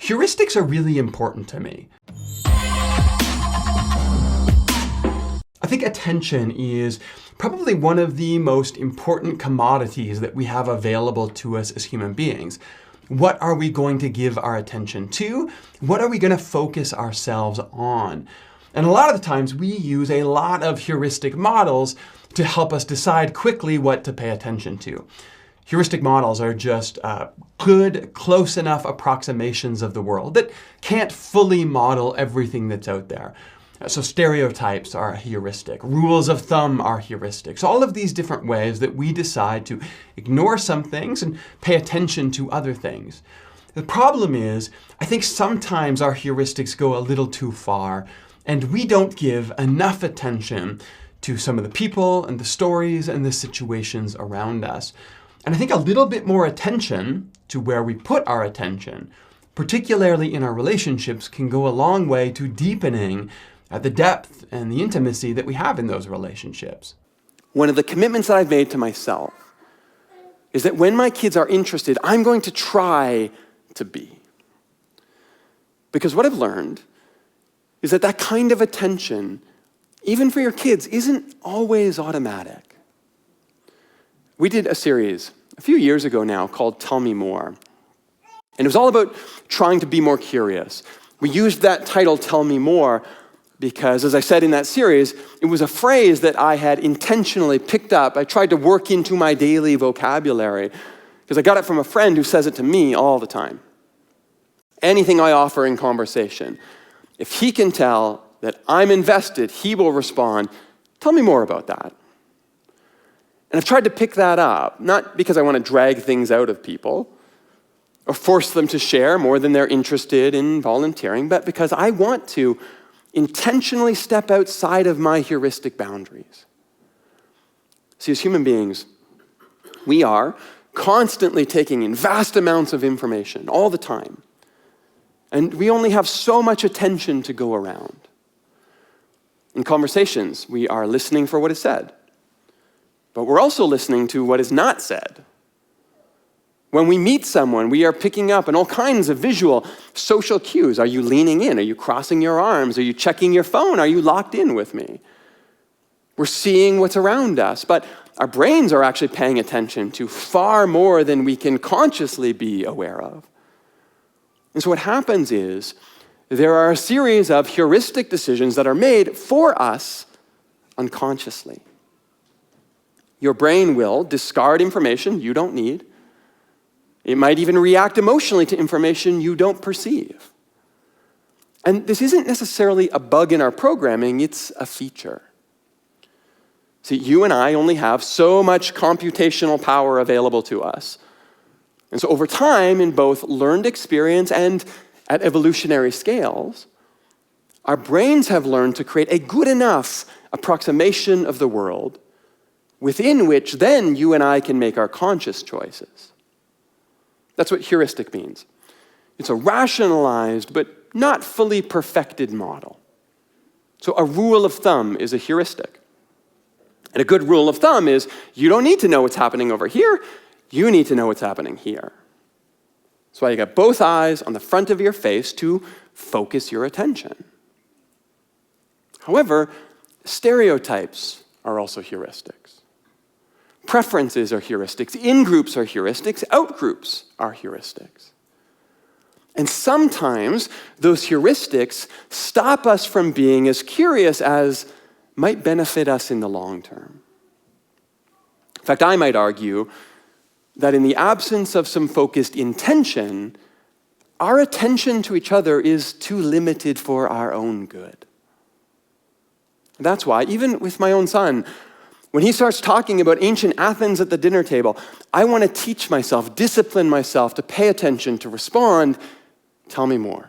Heuristics are really important to me. I think attention is probably one of the most important commodities that we have available to us as human beings. What are we going to give our attention to? What are we going to focus ourselves on? And a lot of the times we use a lot of heuristic models to help us decide quickly what to pay attention to. Heuristic models are just good, close enough approximations of the world that can't fully model everything that's out there. So stereotypes are a heuristic, rules of thumb are heuristics, all of these different ways that we decide to ignore some things and pay attention to other things. The problem is, I think sometimes our heuristics go a little too far, and we don't give enough attention to some of the people and the stories and the situations around us. And I think a little bit more attention to where we put our attention, particularly in our relationships, can go a long way to deepening the depth and the intimacy that we have in those relationships. One of the commitments that I've made to myself is that when my kids are interested, I'm going to try to be. Because what I've learned is that that kind of attention, even for your kids, isn't always automatic. We did a series a few years ago now called Tell Me More. And it was all about trying to be more curious. We used that title, Tell Me More, because, as I said in that series, it was a phrase that I had intentionally picked up. I tried to work into my daily vocabulary because I got it from a friend who says it to me all the time. Anything I offer in conversation, if he can tell that I'm invested, he will respond, tell me more about that. And I've tried to pick that up, not because I want to drag things out of people or force them to share more than they're interested in volunteering, but because I want to intentionally step outside of my heuristic boundaries. See, as human beings, we are constantly taking in vast amounts of information all the time. And we only have so much attention to go around. In conversations, we are listening for what is said, but we're also listening to what is not said. When we meet someone, we are picking up on all kinds of visual, social cues. Are you leaning in? Are you crossing your arms? Are you checking your phone? Are you locked in with me? We're seeing what's around us, but our brains are actually paying attention to far more than we can consciously be aware of. And so what happens is, there are a series of heuristic decisions that are made for us unconsciously. Your brain will discard information you don't need. It might even react emotionally to information you don't perceive. And this isn't necessarily a bug in our programming, it's a feature. See, you and I only have so much computational power available to us. And so over time, in both learned experience and at evolutionary scales, our brains have learned to create a good enough approximation of the world within which then you and I can make our conscious choices. That's what heuristic means. It's a rationalized but not fully perfected model. So a rule of thumb is a heuristic. And a good rule of thumb is you don't need to know what's happening over here, you need to know what's happening here. That's why you got both eyes on the front of your face to focus your attention. However, stereotypes are also heuristics. Preferences are heuristics. In-groups are heuristics. Out-groups are heuristics. And sometimes those heuristics stop us from being as curious as might benefit us in the long term. In fact, I might argue that in the absence of some focused intention, our attention to each other is too limited for our own good. That's why, even with my own son, when he starts talking about ancient Athens at the dinner table, I want to teach myself, discipline myself to pay attention, to respond, tell me more.